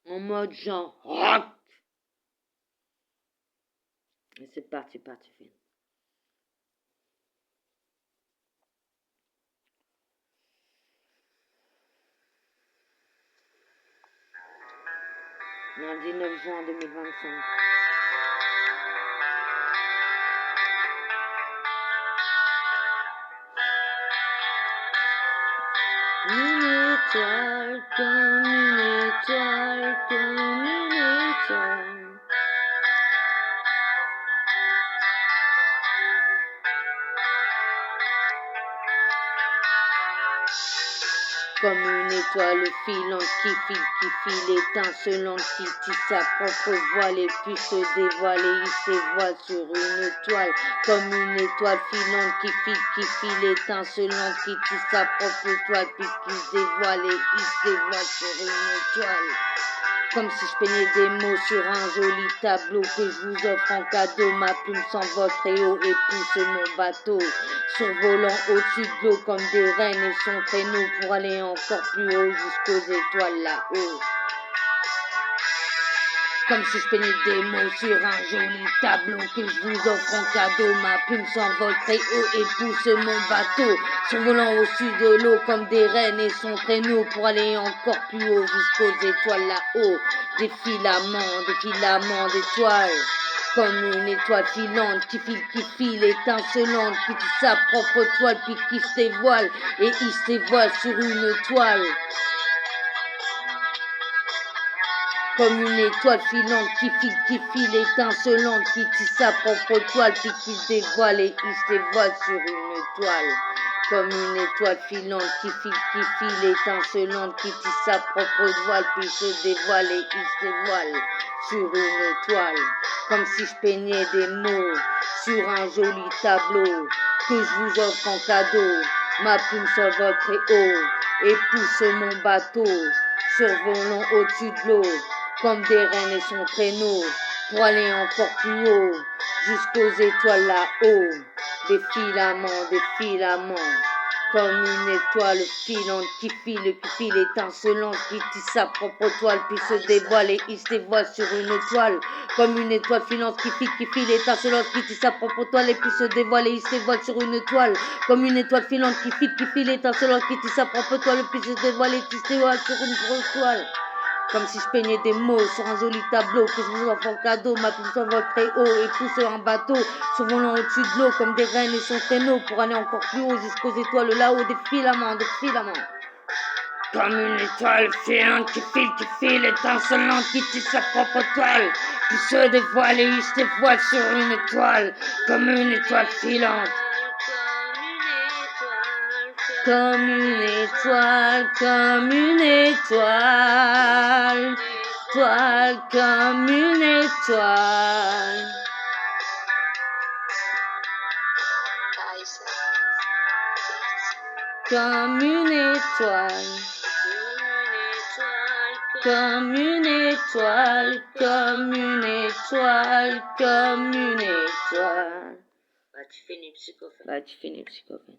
en mode genre rock. Et c'est parti, film. Lundi 9 juin 2025. Une étoile, comme une étoile, comme une étoile. Comme une étoile filante qui file, étincelante, qui tisse sa propre voile et puis se dévoile et il s'évoile sur une toile. Comme une étoile filante qui file, étincelante, qui tisse sa propre toile, puis qui se dévoile et il se dévoile sur une toile. Comme si je peignais des mots sur un joli tableau que je vous offre en cadeau. Ma plume s'envole très haut et pousse mon bateau, survolant au-dessus de l'eau comme des reines et son traîneau pour aller encore plus haut jusqu'aux étoiles là-haut. Comme si je peignais des mots sur un joli tableau que je vous offre en cadeau. Ma plume s'envole très haut et pousse mon bateau, survolant au-dessus de l'eau comme des reines et son traîneau pour aller encore plus haut jusqu'aux étoiles là-haut. Des filaments d'étoiles. Comme une étoile filante qui file, étincelante, qui tisse sa propre toile puis qui se dévoile et il se dévoile sur une toile. Comme une étoile filante qui file, étincelante, qui tisse sa propre toile, puis qui se dévoile et il se dévoile sur une toile. Comme une étoile filante qui file, étincelante, qui tisse sa propre toile, puis se dévoile et il se dévoile sur une toile. Comme si je peignais des mots sur un joli tableau que je vous offre en cadeau. Ma plume s'envole très haut et pousse mon bateau, survolant au-dessus de l'eau comme des reines et son traîneau pour aller encore plus haut jusqu'aux étoiles là-haut. Des filaments, comme une étoile filante qui file, étincelante, qui tisse sa propre toile, puis se dévoile et il se dévoile sur une toile. Comme une étoile filante qui file, étincelante, qui tisse sa propre toile et puis se dévoile et il se dévoile sur une toile. Comme une étoile filante qui file, étincelante, qui tisse sa propre toile et puis se dévoile et il se dévoile sur une grosse toile. Comme si je peignais des mots sur un joli tableau que je vous offre en cadeau. Ma plume s'envole très haut et pousse un bateau, survolant au-dessus de l'eau comme des reines et son traîneau pour aller encore plus haut jusqu'aux étoiles là-haut. Des filaments. Comme une étoile filante qui file, étincelante, qui tisse sa propre toile, qui se dévoile et il se dévoile sur une toile. Comme une étoile filante. Comme une étoile, comme une étoile, étoile comme une étoile. Comme une étoile, comme une étoile, comme une étoile, comme une étoile. Bah tu finis psychophène.